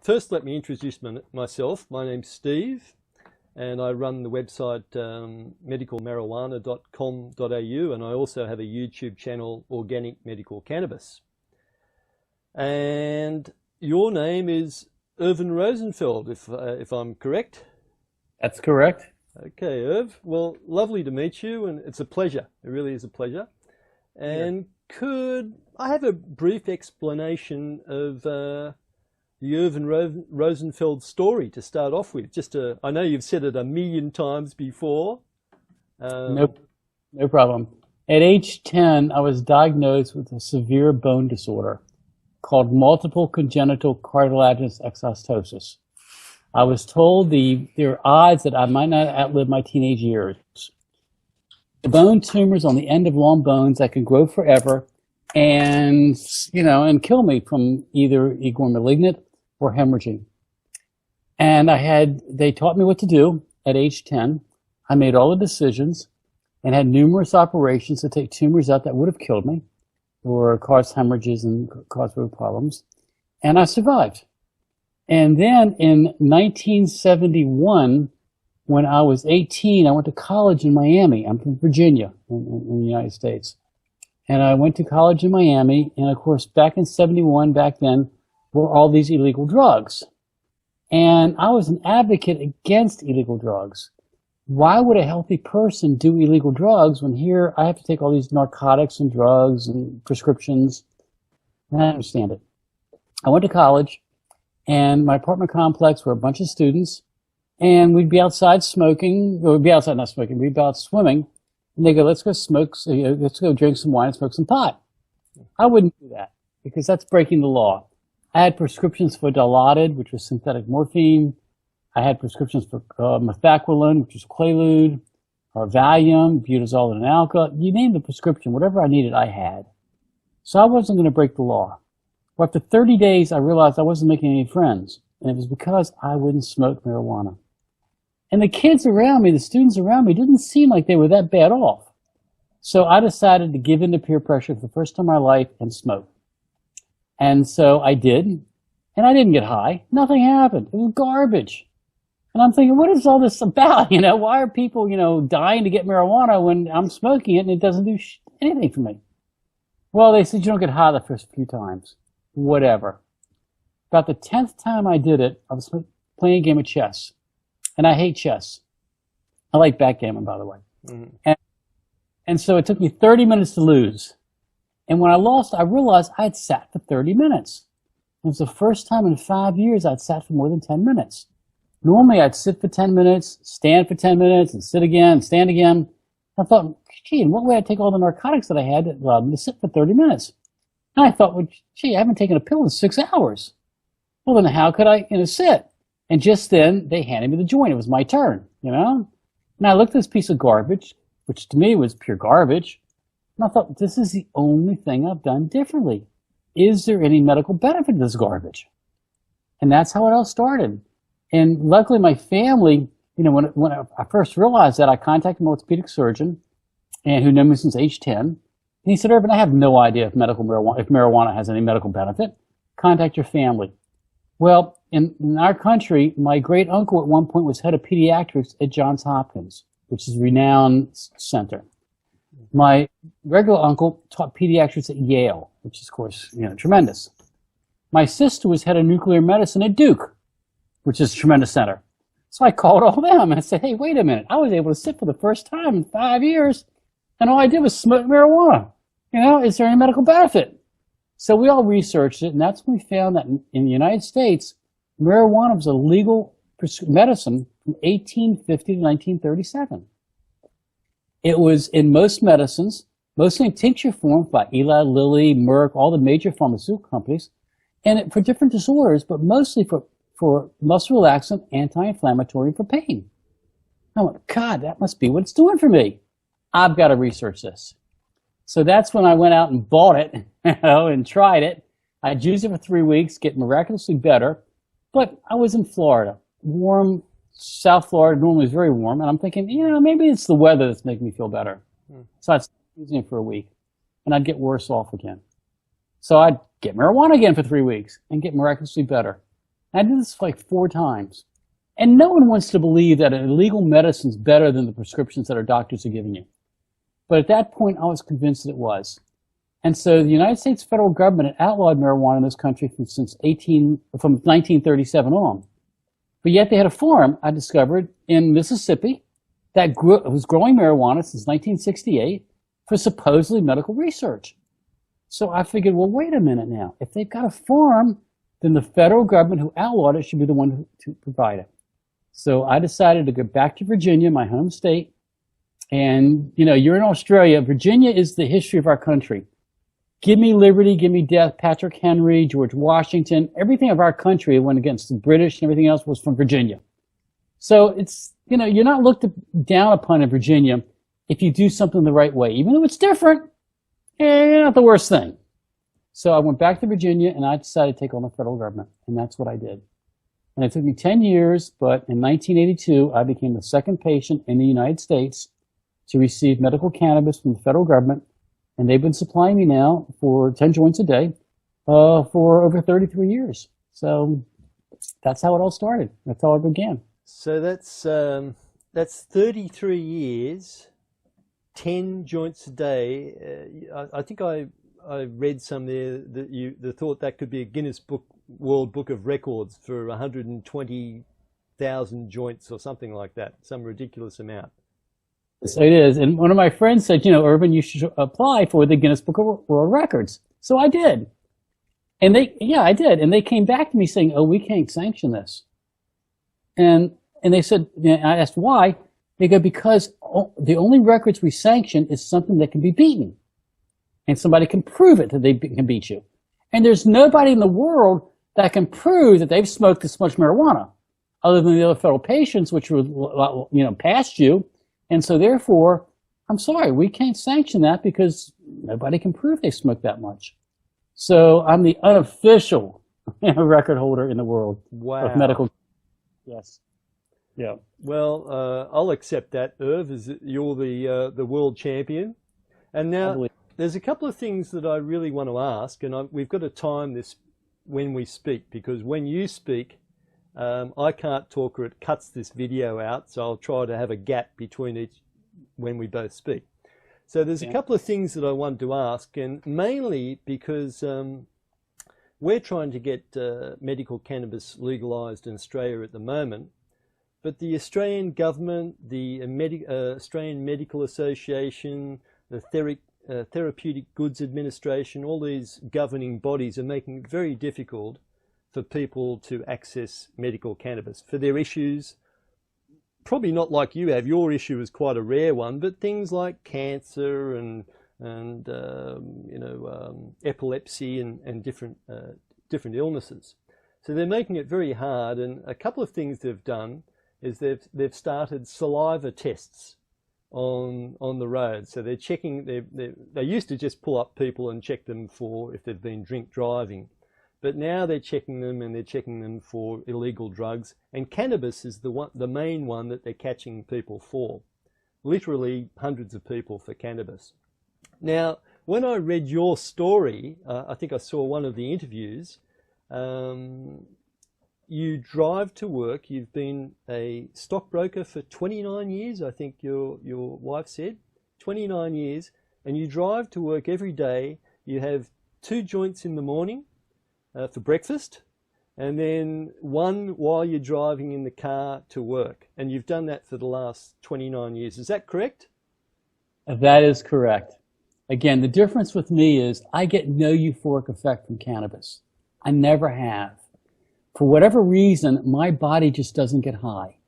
First, let me introduce myself. My name's Steve, and I run the website medicalmarijuana.com.au, and I also have a YouTube channel, Organic Medical Cannabis. And your name is Irvin Rosenfeld, if I'm correct. That's correct. Okay, Irv. Well, lovely to meet you, and it's a pleasure. It really is a pleasure. And could I have a brief explanation of the Irvin Rosenfeld story to start off with? I know you've said it a million times before. No problem. At age 10, I was diagnosed with a severe bone disorder called multiple congenital cartilaginous exostosis. I was told there are odds that I might not outlive my teenage years. The bone tumors on the end of long bones that can grow forever and kill me from either going malignant or hemorrhaging. And they taught me what to do at age 10. I made all the decisions and had numerous operations to take tumors out that would have killed me or caused hemorrhages and caused real problems. And I survived. And then in 1971, when I was 18, I went to college in Miami. I'm from Virginia in the United States. And I went to college in Miami. And of course, back in 71, back then, were all these illegal drugs. And I was an advocate against illegal drugs. Why would a healthy person do illegal drugs when here I have to take all these narcotics and drugs and prescriptions? And I understand it. I went to college, and my apartment complex were a bunch of students, and we'd be outside smoking, or we'd be outside not smoking, we'd be out swimming, and they go, let's go drink some wine and smoke some pot. I wouldn't do that, because that's breaking the law. I had prescriptions for Dilaudid, which was synthetic morphine. I had prescriptions for methaqualone, which was Quaalude, or Valium, butazol and alka. You name the prescription, whatever I needed, I had. So I wasn't going to break the law. But after 30 days, I realized I wasn't making any friends. And it was because I wouldn't smoke marijuana. And the kids around me, the students around me, didn't seem like they were that bad off. So I decided to give in to peer pressure for the first time in my life and smoke. And so I did. And I didn't get high. Nothing happened. It was garbage. And I'm thinking, what is all this about? Why are people, dying to get marijuana when I'm smoking it and it doesn't do anything for me? Well, they said you don't get high the first few times. Whatever. About the 10th time I did it, I was playing a game of chess. And I hate chess. I like backgammon, by the way. Mm-hmm. And so it took me 30 minutes to lose. And when I lost, I realized I had sat for 30 minutes. It was the first time in 5 years I'd sat for more than 10 minutes. Normally I'd sit for 10 minutes, stand for 10 minutes, and sit again, stand again. I thought, gee, in what way I'd take all the narcotics that I had that allowed me to sit for 30 minutes? And I thought, well, gee, I haven't taken a pill in 6 hours. Well, then how could I, sit? And just then, they handed me the joint. It was my turn, And I looked at this piece of garbage, which to me was pure garbage. And I thought, this is the only thing I've done differently. Is there any medical benefit to this garbage? And that's how it all started. And luckily, my family, when I first realized that, I contacted an orthopedic surgeon, and who knew me since age 10. And he said, Irvin, I have no idea if marijuana has any medical benefit. Contact your family. Well, in our country, my great uncle at one point was head of pediatrics at Johns Hopkins, which is a renowned center. My regular uncle taught pediatrics at Yale, which is, of course, tremendous. My sister was head of nuclear medicine at Duke, which is a tremendous center. So I called all them and I said, hey, wait a minute. I was able to sit for the first time in 5 years, and all I did was smoke marijuana. Is there any medical benefit? So we all researched it, and that's when we found that in the United States, marijuana was a legal medicine from 1850 to 1937. It was in most medicines, mostly in tincture form by Eli Lilly, Merck, all the major pharmaceutical companies, and for different disorders, but mostly for muscle relaxant, anti-inflammatory, and for pain. I went, God, that must be what it's doing for me. I've got to research this. So that's when I went out and bought it, and tried it. I'd used it for 3 weeks, get miraculously better, but I was in Florida, warm. South Florida normally is very warm, and I'm thinking, maybe it's the weather that's making me feel better. So I'd stop using it for a week, and I'd get worse off again. So I'd get marijuana again for 3 weeks and get miraculously better. I did this like 4 times. And no one wants to believe that an illegal medicine is better than the prescriptions that our doctors are giving you. But at that point, I was convinced that it was. And so the United States federal government had outlawed marijuana in this country from 1937 on. But yet they had a farm, I discovered, in Mississippi that was growing marijuana since 1968 for supposedly medical research. So I figured, well, wait a minute now. If they've got a farm, then the federal government who outlawed it should be the one to provide it. So I decided to go back to Virginia, my home state. And, you know, you're in Australia. Virginia is the history of our country. Give me liberty, give me death. Patrick Henry, George Washington, everything of our country went against the British and everything else was from Virginia. So it's, you know, you're not looked down upon in Virginia if you do something the right way. Even though it's different, not the worst thing. So I went back to Virginia and I decided to take on the federal government. And that's what I did. And it took me 10 years, but in 1982, I became the second patient in the United States to receive medical cannabis from the federal government. And they've been supplying me now for 10 joints a day for over 33 years. So that's how it all started. That's how it began. So that's 33 years, 10 joints a day. I think I read some there that you thought that could be a Guinness World Book of Records for 120,000 joints or something like that, some ridiculous amount. So it is. And one of my friends said, you know, Irvin, you should apply for the Guinness Book of World Records. So I did. And I did. And they came back to me saying, oh, we can't sanction this. And they said, I asked why. They go, because the only records we sanction is something that can be beaten. And somebody can prove it that they can beat you. And there's nobody in the world that can prove that they've smoked this much marijuana other than the other federal patients, which were, you know, past you. And so therefore, I'm sorry, we can't sanction that because nobody can prove they smoked that much. So I'm the unofficial record holder in the world of medical. Yes. Yeah. Well, I'll accept that, Irv, as you're the world champion. And now there's a couple of things that I really want to ask, and we've got to time this when we speak, because when you speak, I can't talk or it cuts this video out, so I'll try to have a gap between each when we both speak. So there's a couple of things that I wanted to ask, and mainly because we're trying to get medical cannabis legalised in Australia at the moment, but the Australian government, the Australian Medical Association, the Therapeutic Goods Administration, all these governing bodies are making it very difficult for people to access medical cannabis for their issues. Probably not like you have. Your issue is quite a rare one, but things like cancer and epilepsy and different illnesses. So they're making it very hard. And a couple of things they've done is they've started saliva tests on the road. So they're checking. They used to just pull up people and check them for if they've been drink driving. But now they're checking them, and they're checking them for illegal drugs. And cannabis is the main one that they're catching people for. Literally hundreds of people for cannabis. Now, when I read your story, I think I saw one of the interviews, you drive to work. You've been a stockbroker for 29 years, I think your wife said. 29 years. And you drive to work every day. You have 2 joints in the morning for breakfast, and then 1 while you're driving in the car to work. And you've done that for the last 29 years. Is that correct? That is correct. Again, the difference with me is I get no euphoric effect from cannabis. I never have. For whatever reason, my body just doesn't get high.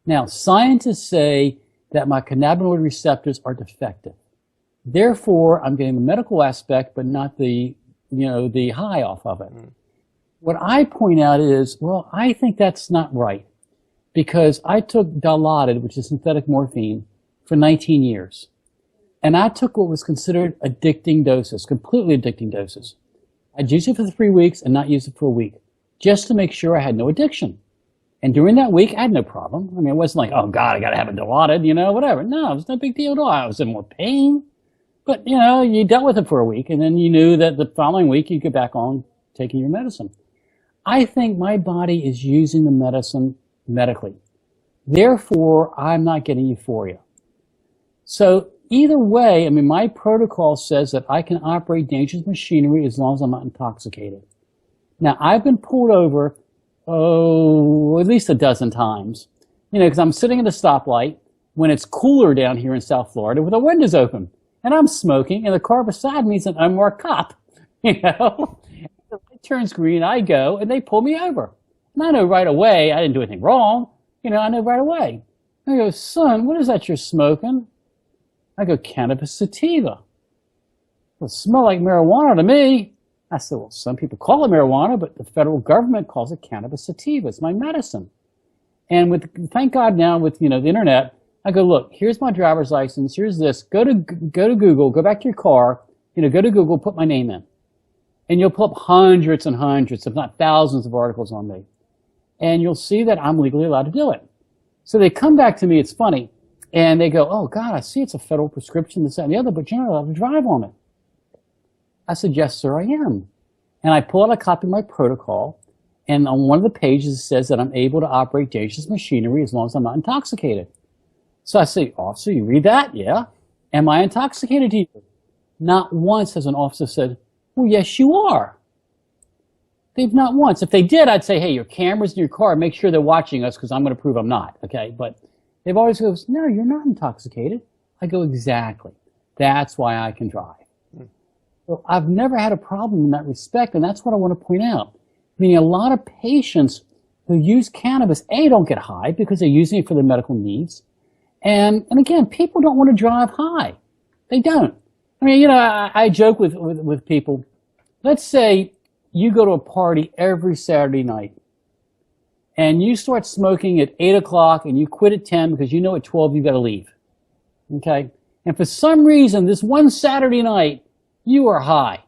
Now, scientists say that my cannabinoid receptors are defective. Therefore, I'm getting the medical aspect, but not the high off of it. What I point out is, well, I think that's not right, because I took Dilaudid, which is synthetic morphine, for 19 years. And I took what was considered addicting doses, completely addicting doses. I'd use it for 3 weeks and not use it for a week, just to make sure I had no addiction. And during that week, I had no problem. I mean, it wasn't like, oh God, I got to have a Dilaudid, whatever. No, it was no big deal at all. I was in more pain. But, you dealt with it for a week, and then you knew that the following week you get back on taking your medicine. I think my body is using the medicine medically. Therefore, I'm not getting euphoria. So either way, I mean, my protocol says that I can operate dangerous machinery as long as I'm not intoxicated. Now, I've been pulled over, at least a dozen times, because I'm sitting at a stoplight when it's cooler down here in South Florida with the windows open, and I'm smoking, and the car beside me is an unmarked cop, The light turns green, I go, and they pull me over. And I know right away, I didn't do anything wrong. I know right away. I go, son, what is that you're smoking? I go, cannabis sativa. Well, it smells like marijuana to me. I said, well, some people call it marijuana, but the federal government calls it cannabis sativa. It's my medicine. And thank God now with, the internet, I go, look, here's my driver's license. Here's this. Go to Google, go back to your car, go to Google, put my name in. And you'll pull up hundreds and hundreds, if not thousands of articles on me. And you'll see that I'm legally allowed to do it. So they come back to me, it's funny, and they go, oh, God, I see it's a federal prescription, this, that, and the other, but you're not allowed to drive on it. I said, yes, sir, I am. And I pull out a copy of my protocol, and on one of the pages it says that I'm able to operate dangerous machinery as long as I'm not intoxicated. So I say, officer, you read that? Yeah. Am I intoxicated to you? Not once has an officer said, well, yes, you are. They've not once. If they did, I'd say, hey, your camera's in your car. Make sure they're watching us because I'm going to prove I'm not. Okay? But they've always goes, no, you're not intoxicated. I go, exactly. That's why I can drive. So I've never had a problem in that respect, and that's what I want to point out. Meaning a lot of patients who use cannabis, A, don't get high because they're using it for their medical needs. And again, people don't want to drive high. They don't. I mean, I joke with people. Let's say you go to a party every Saturday night and you start smoking at 8 o'clock and you quit at 10 because at 12 you got to leave. Okay? And for some reason, this one Saturday night, you are high.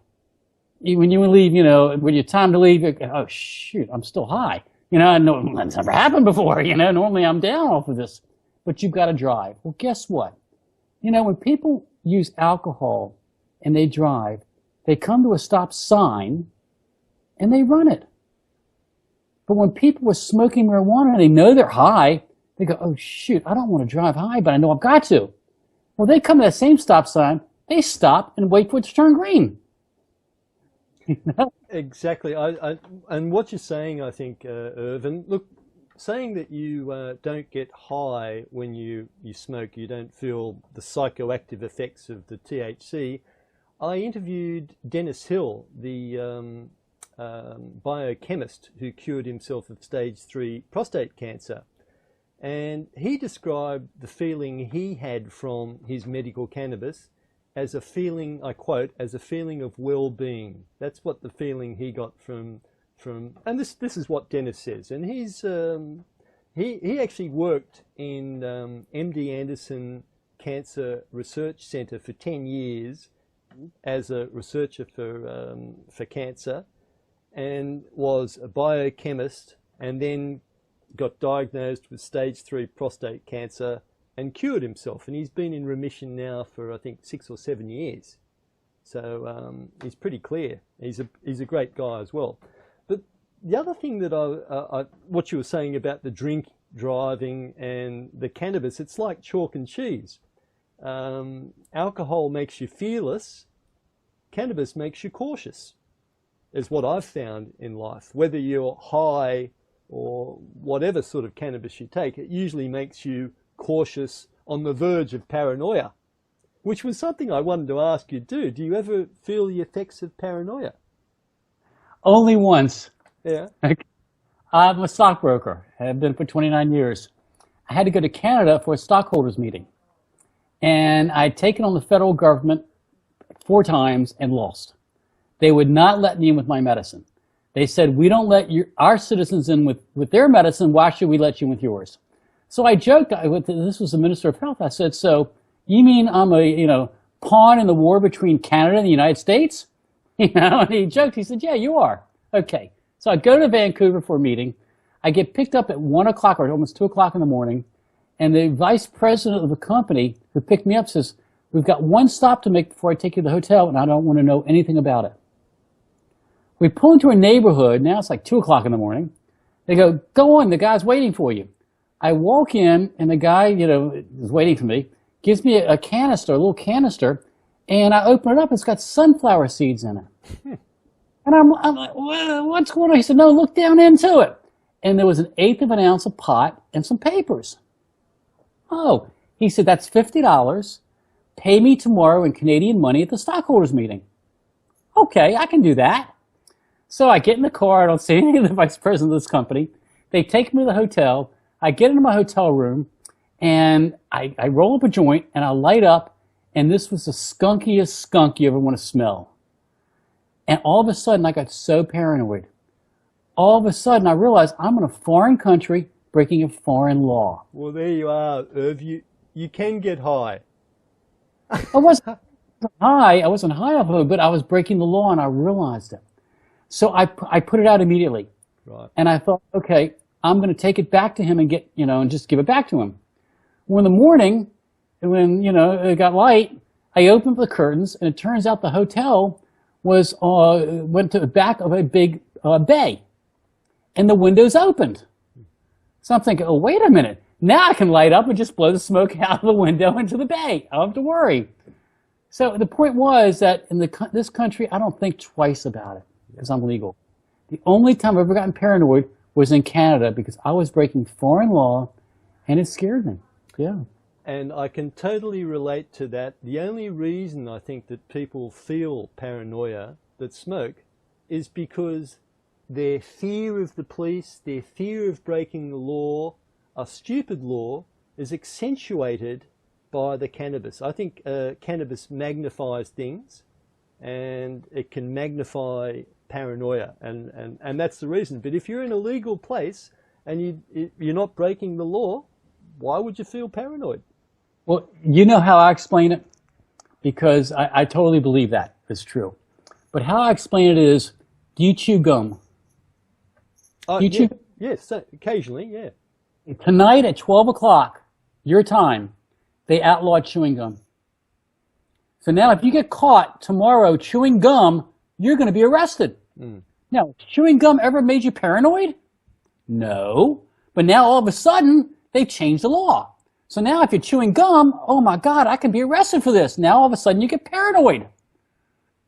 When you leave, when it's time to leave, you go, oh, shoot, I'm still high. That's never happened before. Normally I'm down off of this. But you've got to drive. Well, guess what? When people use alcohol and they drive, they come to a stop sign and they run it. But when people are smoking marijuana and they know they're high, they go, oh, shoot, I don't want to drive high, but I know I've got to. Well, they come to that same stop sign, they stop and wait for it to turn green. Exactly. And what you're saying, I think, Irvin, look, saying that you don't get high when you smoke, you don't feel the psychoactive effects of the THC. I interviewed Dennis Hill, the biochemist who cured himself of stage 3 prostate cancer. And he described the feeling he had from his medical cannabis as a feeling, I quote, as a feeling of well-being. That's what the feeling he got from and this is what Dennis says. And he actually worked in MD Anderson Cancer Research Center for 10 years as a researcher for cancer, and was a biochemist, and then got diagnosed with stage 3 prostate cancer and cured himself. And he's been in remission now for, I think, 6 or 7 years. So he's pretty clear. He's a great guy as well. But the other thing that what you were saying about the drink driving and the cannabis, it's like chalk and cheese. Alcohol makes you fearless. Cannabis makes you cautious, is what I've found in life. Whether you're high or whatever sort of cannabis you take, it usually makes you cautious, on the verge of paranoia, which was something I wanted to ask you. Do you ever feel the effects of paranoia? Only once. Yeah. I'm a stockbroker. I've been for 29 years. I had to go to Canada for a stockholders meeting. And I'd taken on the federal government 4 times and lost. They would not let me in with my medicine. They said, we don't let our citizens in with their medicine. Why should we let you in with yours? So I joked, this was the Minister of Health. I said, so you mean I'm a, pawn in the war between Canada and the United States? And he joked. He said, yeah, you are. Okay. So I go to Vancouver for a meeting. I get picked up at 1 o'clock or almost 2 o'clock in the morning. And the vice president of the company who picked me up says, we've got one stop to make before I take you to the hotel, and I don't want to know anything about it. We pull into a neighborhood. Now it's like 2 o'clock in the morning. They go, go on, the guy's waiting for you. I walk in, and the guy, is waiting for me, gives me a canister, a little canister, and I open it up. It's got sunflower seeds in it. And I'm like, what's going on? He said, no, look down into it. And there was 1/8 of an ounce of pot and some papers. Oh, he said, that's $50. Pay me tomorrow in Canadian money at the stockholders meeting. Okay, I can do that. So I get in the car. I don't see any of the vice president of this company. They take me to the hotel. I get into my hotel room, and I roll up a joint, and I light up, and this was the skunkiest skunk you ever want to smell. And all of a sudden, I got so paranoid. All of a sudden, I realized I'm in a foreign country breaking a foreign law. Well, there you are, Irv. You can get high. I wasn't high. I wasn't high off of it, but I was breaking the law, and I realized it. So I put it out immediately. Right. And I thought, okay, I'm going to take it back to him and and just give it back to him. Well, in the morning, when, it got light, I opened the curtains, and it turns out the hotel went to the back of a big bay, and the windows opened. So I'm thinking, oh, wait a minute. Now I can light up and just blow the smoke out of the window into the bay. I don't have to worry. So the point was that in this country, I don't think twice about it because I'm legal. The only time I've ever gotten paranoid was in Canada because I was breaking foreign law, and it scared me. Yeah. And I can totally relate to that. The only reason I think that people feel paranoia that smoke is because their fear of the police, their fear of breaking the law, a stupid law, is accentuated by the cannabis. I think cannabis magnifies things, and it can magnify paranoia, and that's the reason. But if you're in a legal place and you're not breaking the law, why would you feel paranoid? Well, you know how I explain it? Because I totally believe that is true. But how I explain it is, do you chew gum? Do you chew? Yes, occasionally, yeah. Tonight at 12 o'clock, your time, they outlawed chewing gum. So now if you get caught tomorrow chewing gum, you're going to be arrested. Now, chewing gum ever made you paranoid? No. But now all of a sudden, they've changed the law. So now if you're chewing gum, oh my God, I can be arrested for this. Now all of a sudden you get paranoid.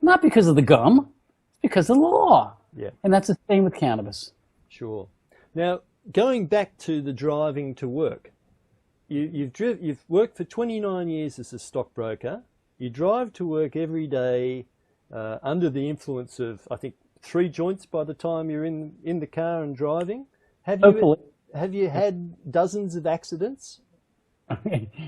Not because of the gum, it's because of the law. Yeah. And that's the same with cannabis. Sure. Now, going back to the driving to work, you've worked for 29 years as a stockbroker. You drive to work every day under the influence of, I think, 3 joints by the time you're in the car and driving. Have you had dozens of accidents?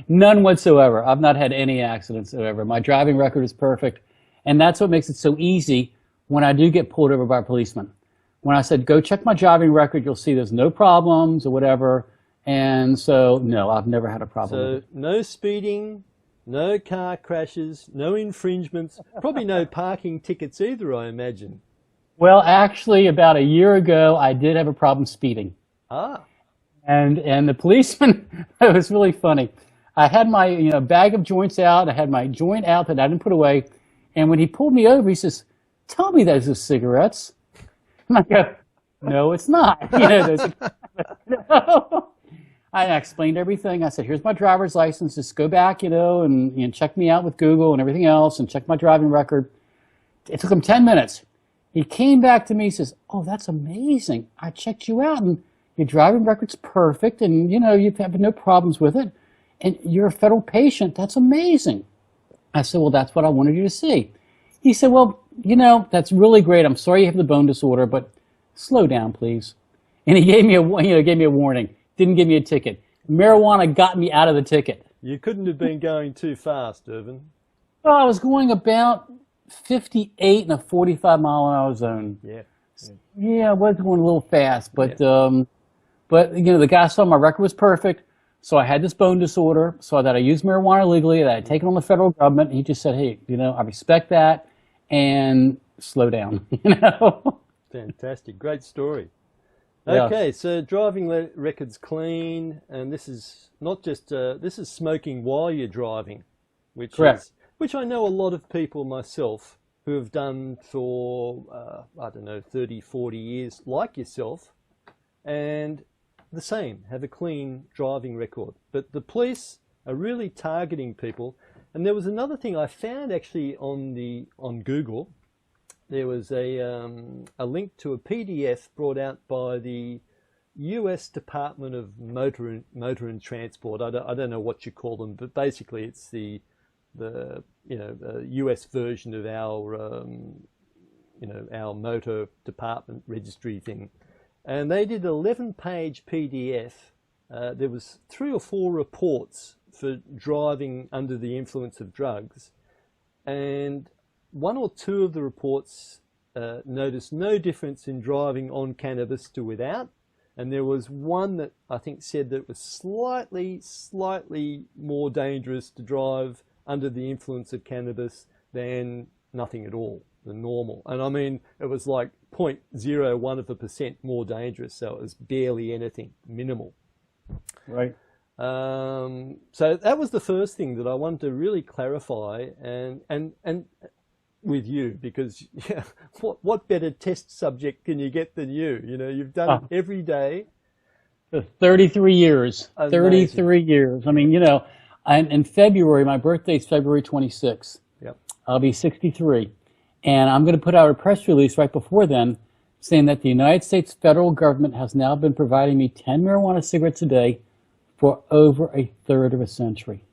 None whatsoever. I've not had any accidents ever. My driving record is perfect. And that's what makes it so easy when I do get pulled over by a policeman. When I said, go check my driving record, you'll see there's no problems or whatever. And so, no, I've never had a problem. So no speeding, no car crashes, no infringements, probably no parking tickets either, I imagine. Well, actually, about a year ago, I did have a problem speeding. Ah. And the policeman, it was really funny. I had my bag of joints out. I had my joint out that I didn't put away. And when he pulled me over, he says, tell me those are cigarettes. And I go, no, it's not. No. I explained everything. I said, here's my driver's license. Just go back, and check me out with Google and everything else and check my driving record. It took him 10 minutes. He came back to me and says, oh, that's amazing. I checked you out, and your driving record's perfect, and, you've had no problems with it. And you're a federal patient. That's amazing. I said, well, that's what I wanted you to see. He said, well, that's really great. I'm sorry you have the bone disorder, but slow down, please. And he gave me a warning. Didn't give me a ticket. Marijuana got me out of the ticket. You couldn't have been going too fast, Irvin. Well, I was going about 58 in a 45-mile-an-hour zone. Yeah. Yeah, I was going a little fast, but the guy saw my record was perfect, so I had this bone disorder, so that I used marijuana legally, that I had taken on the federal government. He just said, hey, I respect that, and slow down, Fantastic. Great story. Yeah. Okay, so driving record's clean, and this is not just, this is smoking while you're driving, which Correct. which I know a lot of people myself who have done for, I don't know, 30, 40 years, like yourself, and the same, have a clean driving record. But the police are really targeting people. And there was another thing I found actually on Google. There was a link to a PDF brought out by the US Department of Motor and Transport. I don't know what you call them, but basically it's the US version of our motor department registry thing. And they did an 11-page PDF. There was 3 or 4 reports for driving under the influence of drugs, and 1 or 2 of the reports noticed no difference in driving on cannabis to without, and there was one that I think said that it was slightly more dangerous to drive under the influence of cannabis than nothing at all, than normal. And I mean, it was like 0.01% more dangerous, so it was barely anything, minimal. Right. So that was the first thing that I wanted to really clarify and with you, because yeah, what better test subject can you get than you? You know, you've done it every day. 33 years. Amazing. 33 years. I mean, you know, in February, my birthday is February 26th. Yep. I'll be 63. And I'm going to put out a press release right before then saying that the United States federal government has now been providing me 10 marijuana cigarettes a day for over a third of a century.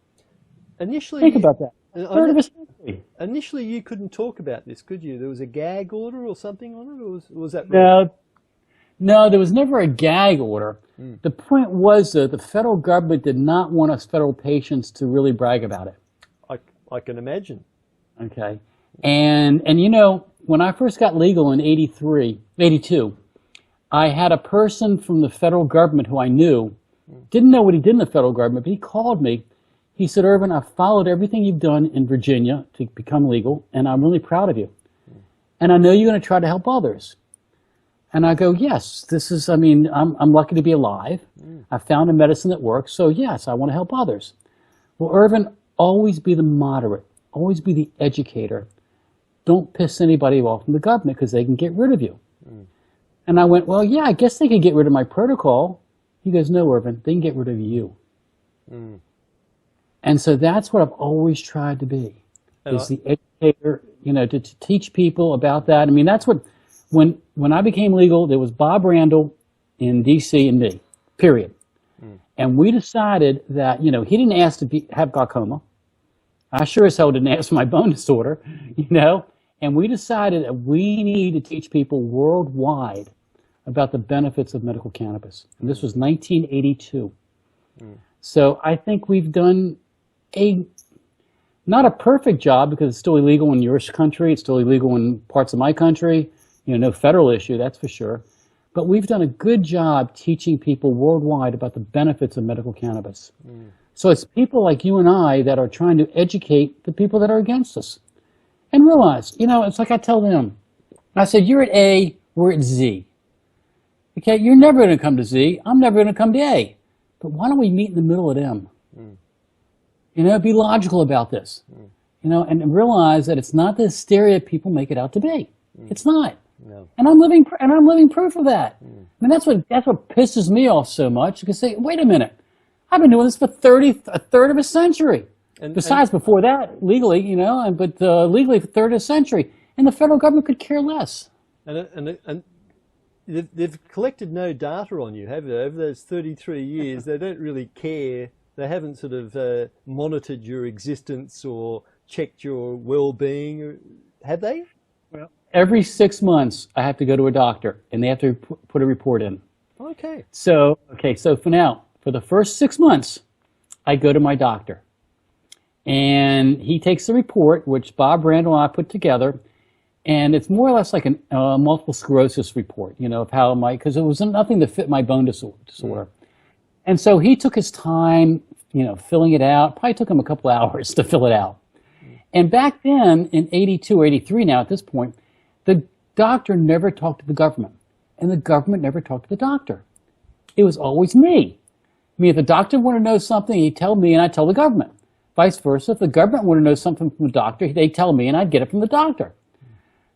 Initially, think about that. A third of a century. Initially, you couldn't talk about this, could you? There was a gag order or something on it, or was that wrong? No, there was never a gag order. The point was that the federal government did not want us federal patients to really brag about it. I can imagine. Okay. And you know, when I first got legal in 82, I had a person from the federal government who I knew, didn't know what he did in the federal government, but he called me. He said, Irvin, I've followed everything you've done in Virginia to become legal, and I'm really proud of you. And I know you're going to try to help others. And I go, yes, I'm lucky to be alive. I found a medicine that works, so yes, I want to help others. Well, Irvin, always be the moderate, always be the educator. Don't piss anybody off from the government because they can get rid of you. And I went, well, yeah, I guess they could get rid of my protocol. He goes, no, Irvin, they can get rid of you. And so that's what I've always tried to be, is the educator, you know, to teach people about that. I mean, that's what, when I became legal, there was Bob Randall in D.C. and me, period. And we decided that, you know, he didn't ask to have glaucoma. I sure as hell didn't ask for my bone disorder, you know. And we decided that we need to teach people worldwide about the benefits of medical cannabis. And this was 1982. So I think we've done not a perfect job, because it's still illegal in your country, it's still illegal in parts of my country, you know, no federal issue, that's for sure. But we've done a good job teaching people worldwide about the benefits of medical cannabis. So it's people like you and I that are trying to educate the people that are against us. And realize, you know, it's like I tell them, I said, you're at A, we're at Z. Okay, you're never going to come to Z, I'm never going to come to A. But why don't we meet in the middle at M? You know, be logical about this. You know, and realize that it's not the hysteria people make it out to be. It's not. No. And I'm living proof of that. I mean, that's what pisses me off so much. You can say, wait a minute, I've been doing this for a third of a century. Besides, before that, legally, you know, but legally for a third of a century. And the federal government could care less. And they've collected no data on you, have they? Over those 33 years, they don't really care. They haven't sort of monitored your existence or checked your well-being, have they? Well, every 6 months, I have to go to a doctor, and they have to put a report in. Okay. So for the first 6 months, I go to my doctor. And he takes the report, which Bob Randall and I put together, and it's more or less like a multiple sclerosis report, you know, of how because it was nothing to fit my bone disorder. And so he took his time, you know, filling it out. Probably took him a couple hours to fill it out. And back then, in 82 or 83 now at this point, the doctor never talked to the government, and the government never talked to the doctor. It was always me. I mean, if the doctor wanted to know something, he'd tell me, and I'd tell the government. Vice versa, if the government wanted to know something from the doctor, they'd tell me, and I'd get it from the doctor.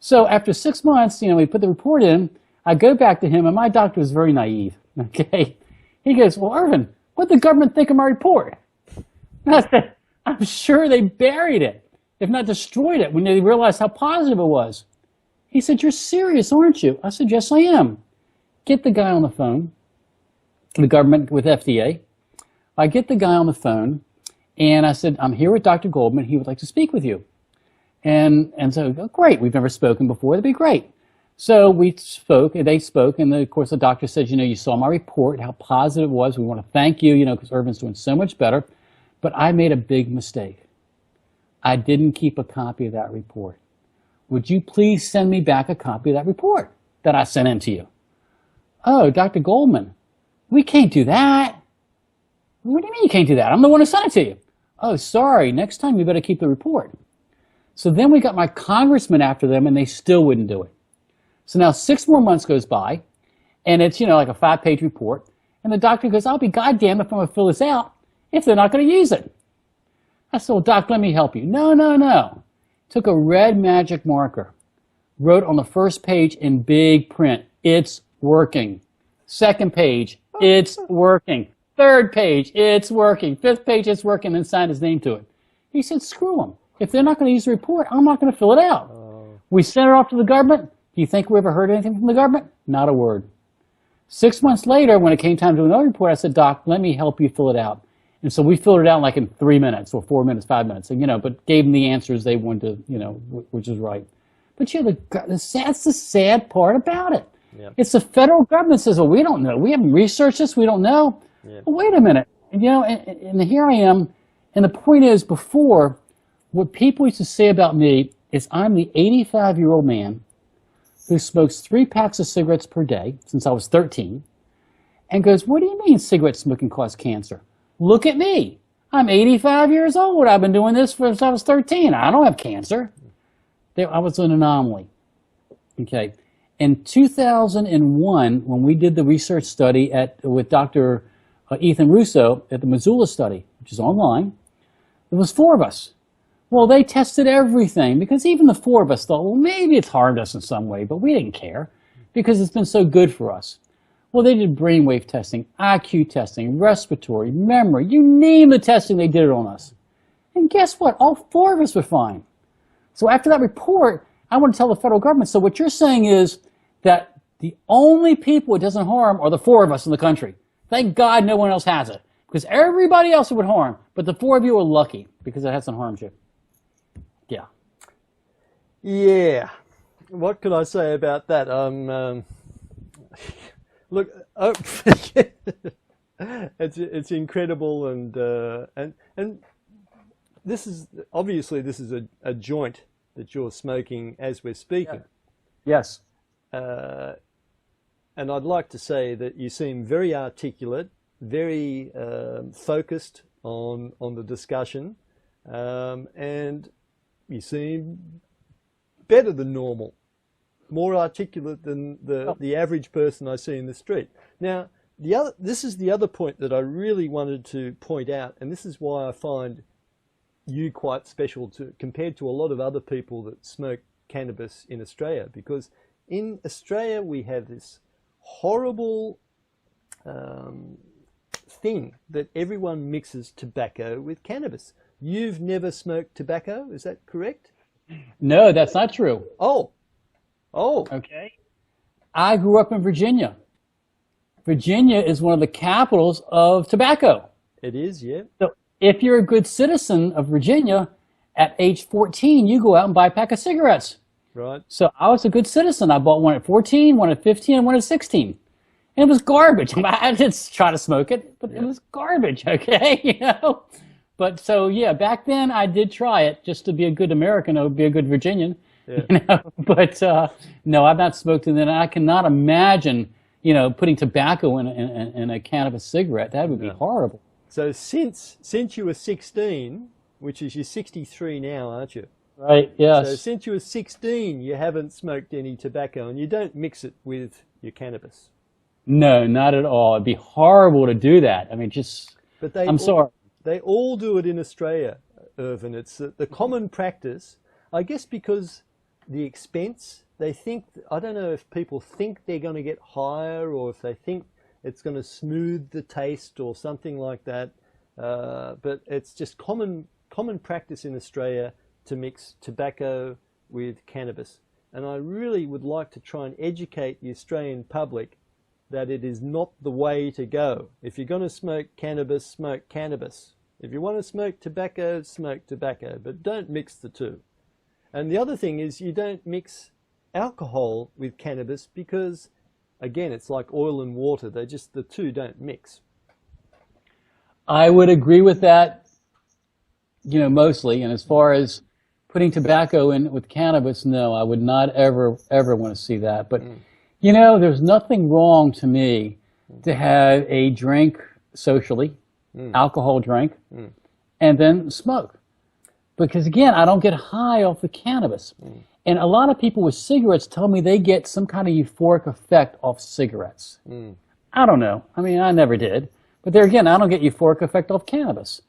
So after 6 months, we put the report in. I go back to him, and my doctor was very naive. Okay, he goes, "Well, Irvin, what did the government think of my report?" And I said, "I'm sure they buried it, if not destroyed it, when they realized how positive it was." He said, "You're serious, aren't you?" I said, "Yes, I am." Get the guy on the phone, the government with FDA. I get the guy on the phone, and I said, "I'm here with Dr. Goldman. He would like to speak with you." And so, "Oh, great. We've never spoken before. That'd be great." So we spoke, and they spoke, and of course the doctor said, "You saw my report, how positive it was. We want to thank you, because Irvin's doing so much better. But I made a big mistake. I didn't keep a copy of that report. Would you please send me back a copy of that report that I sent in to you?" "Oh, Dr. Goldman, we can't do that." "What do you mean you can't do that? I'm the one who sent it to you." "Oh, sorry. Next time you better keep the report." So then we got my congressman after them, and they still wouldn't do it. So now 6 more months goes by, and it's, like a 5-page report. And the doctor goes, "I'll be goddamn if I'm going to fill this out if they're not going to use it." I said, "Well, doc, let me help you." No. Took a red magic marker, wrote on the first page in big print, "It's working." Second page, "It's working." Third page, "It's working." Fifth page, "It's working," and signed his name to it. He said, "Screw them. If they're not going to use the report, I'm not going to fill it out." We sent it off to the government. Do you think we ever heard anything from the government? Not a word. 6 months later, when it came time to do another report, I said, "Doc, let me help you fill it out." And so we filled it out like in 3 minutes or 4 minutes, 5 minutes, and, but gave them the answers they wanted to, which is right. But that's the sad part about it. Yep. It's the federal government says, "Well, we don't know. We haven't researched this. We don't know." Yep. Well, wait a minute. And here I am. And the point is, before, what people used to say about me is I'm the 85-year-old man who smokes 3 packs of cigarettes per day since I was 13 and goes, "What do you mean cigarette smoking causes cancer? Look at me. I'm 85 years old. I've been doing this since I was 13. I don't have cancer." I was an anomaly. Okay. In 2001, when we did the research study with Dr. Ethan Russo at the Missoula study, which is online, there was 4 of us. Well, they tested everything because even the 4 of us thought, well, maybe it's harmed us in some way, but we didn't care because it's been so good for us. Well, they did brainwave testing, IQ testing, respiratory, memory, you name the testing, they did it on us. And guess what? All 4 of us were fine. So after that report, I want to tell the federal government, so what you're saying is that the only people it doesn't harm are the 4 of us in the country. Thank God no one else has it, because everybody else it would harm, but the 4 of you are lucky because it hasn't harmed you. Yeah. Yeah. What can I say about that? Look, it's incredible, and this is obviously a joint that you're smoking as we're speaking. Yes. And I'd like to say that you seem very articulate, very focused on the discussion, and you seem better than normal, more articulate than the average person I see in the street. Now, this is the other point that I really wanted to point out, and this is why I find you quite special compared to a lot of other people that smoke cannabis in Australia, because in Australia we have this horrible thing that everyone mixes tobacco with cannabis. You've never smoked tobacco, is that correct? No, that's not true. Oh. Okay. I grew up in Virginia. Virginia is one of the capitals of tobacco. It is, yeah. So if you're a good citizen of Virginia, at age 14, you go out and buy a pack of cigarettes. Right. So I was a good citizen. I bought one at 14, one at 15, and one at 16. And it was garbage. I didn't try to smoke it, but It was garbage, okay? But so, yeah, back then I did try it just to be a good American or be a good Virginian. Yeah. But no, I've not smoked it. And I cannot imagine, putting tobacco in a cannabis cigarette. That would be horrible. So since you were 16, which is you're 63 now, aren't you? Right, yes. So since you were 16, you haven't smoked any tobacco, and you don't mix it with your cannabis. No, not at all. It'd be horrible to do that. I mean, I'm sorry. They all do it in Australia, Irvin. It's the common practice, I guess, because the expense. They think, I don't know if people think they're going to get higher or if they think it's going to smooth the taste or something like that. But it's just common practice in Australia to mix tobacco with cannabis. And I really would like to try and educate the Australian public that it is not the way to go. If you're going to smoke cannabis, smoke cannabis. If you want to smoke tobacco, but don't mix the two. And the other thing is you don't mix alcohol with cannabis because, again, it's like oil and water. The two don't mix. I would agree with that, mostly. And as far as putting tobacco in with cannabis, no, I would not ever want to see that. But, there's nothing wrong to me to have a drink socially, alcohol drink, and then smoke. Because, again, I don't get high off the cannabis. And a lot of people with cigarettes tell me they get some kind of euphoric effect off cigarettes. I don't know. I mean, I never did. But there again, I don't get euphoric effect off cannabis.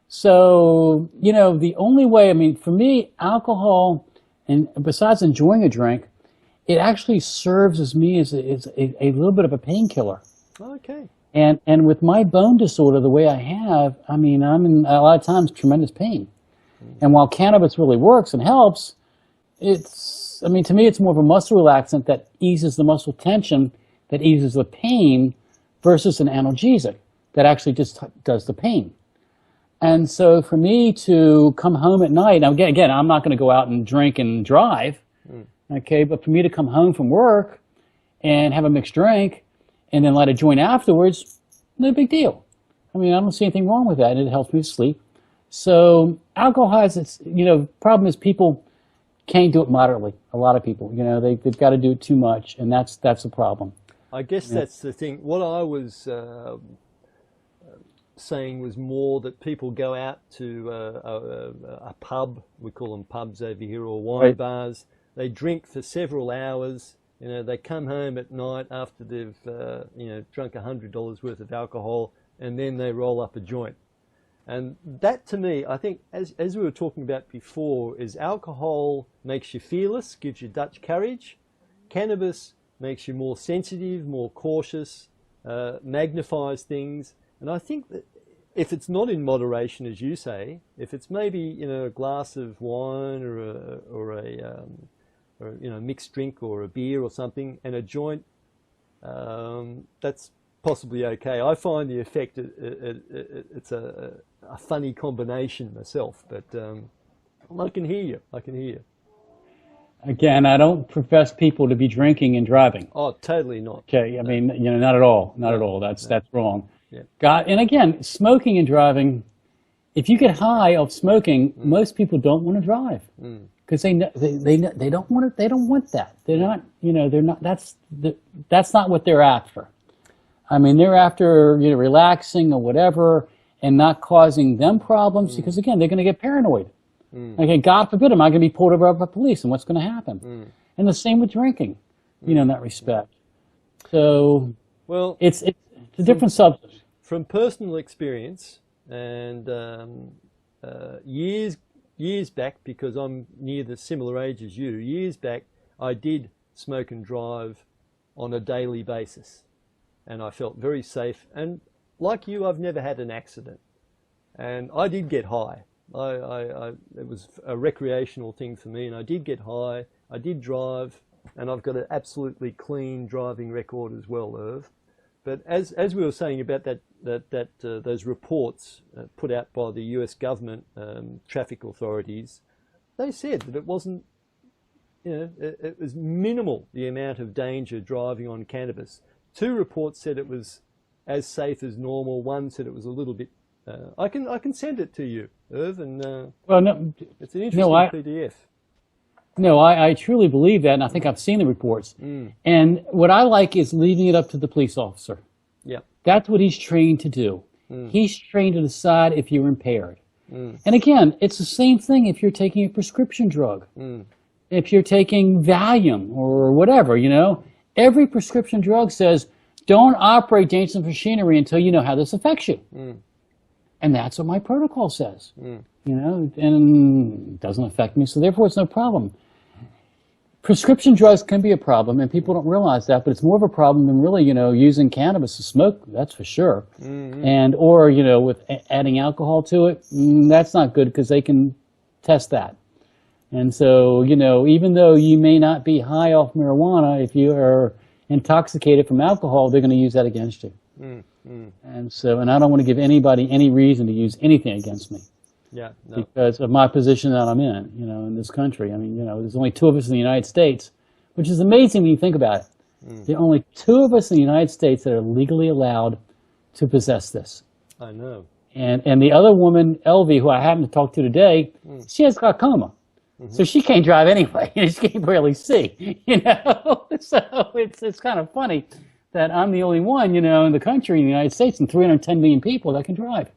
So, the only way, for me, alcohol, and besides enjoying a drink, it actually serves as me as a little bit of a painkiller. Okay. And with my bone disorder, the way I have, I'm in a lot of times tremendous pain. And while cannabis really works and helps, to me, it's more of a muscle relaxant that eases the muscle tension, that eases the pain, versus an analgesic that actually just does the pain. And so for me to come home at night, now again, I'm not going to go out and drink and drive, okay, but for me to come home from work and have a mixed drink and then light a joint afterwards, no big deal. I don't see anything wrong with that, and it helps me sleep. So alcohol has its, problem is people can't do it moderately. A lot of people, they've got to do it too much, and that's a problem. I guess that's the thing. What I was saying was more that people go out to a pub, we call them pubs over here, or wine bars. They drink for several hours. They come home at night after they've drunk $100 worth of alcohol, and then they roll up a joint. And that, to me, I think, as we were talking about before, is alcohol makes you fearless, gives you Dutch courage. Cannabis makes you more sensitive, more cautious, magnifies things. And I think that if it's not in moderation, as you say, if it's maybe a glass of wine or a mixed drink or a beer or something and a joint, that's possibly okay. I find the effect it's a funny combination myself, but I can hear you. Again, I don't profess people to be drinking and driving. Oh, totally not. Okay, not at all. Not at all. That's wrong. Yeah. And again, smoking and driving, if you get high off smoking, most people don't want to drive because they don't want it. They don't want that. They're not. They're not. That's not what they're after. They're after relaxing or whatever and not causing them problems because again, they're going to get paranoid. Okay, God forbid, am I going to be pulled over by police, and what's going to happen? And the same with drinking, in that respect. So, well, it's a different subject. From personal experience, and years back, because I'm near the similar age as you, years back, I did smoke and drive on a daily basis, and I felt very safe. And like you, I've never had an accident, and I did get high. It was a recreational thing for me, and I did get high. I did drive, and I've got an absolutely clean driving record as well, Irv. But as we were saying about those reports put out by the US government traffic authorities, they said that it wasn't, it was minimal, the amount of danger driving on cannabis. 2 reports said it was as safe as normal. 1 said it was a little bit. I can send it to you, Irv, and well, no, it's an interesting PDF. No, I truly believe that, and I think I've seen the reports. And what I like is leaving it up to the police officer. Yeah, that's what he's trained to do. He's trained to decide if you're impaired. And again, it's the same thing if you're taking a prescription drug. If you're taking Valium or whatever, every prescription drug says, don't operate dangerous machinery until you know how this affects you. And that's what my protocol says, and it doesn't affect me, so therefore it's no problem. prescription drugs can be a problem, and people don't realize that, but it's more of a problem than really, using cannabis to smoke, that's for sure. And, or, with adding alcohol to it, that's not good because they can test that. And so, even though you may not be high off marijuana, if you are intoxicated from alcohol, they're going to use that against you. And so, and I don't want to give anybody any reason to use anything against me. Yeah, no. Because of my position that I'm in, in this country. I mean, there's only 2 of us in the United States, which is amazing when you think about it. There are only 2 of us in the United States that are legally allowed to possess this. I know. And the other woman, Elvie, who I happened to talk to today, she has glaucoma. So she can't drive anyway. She can't barely see, So it's kind of funny that I'm the only one, in the country, in the United States, and 310 million people that can drive.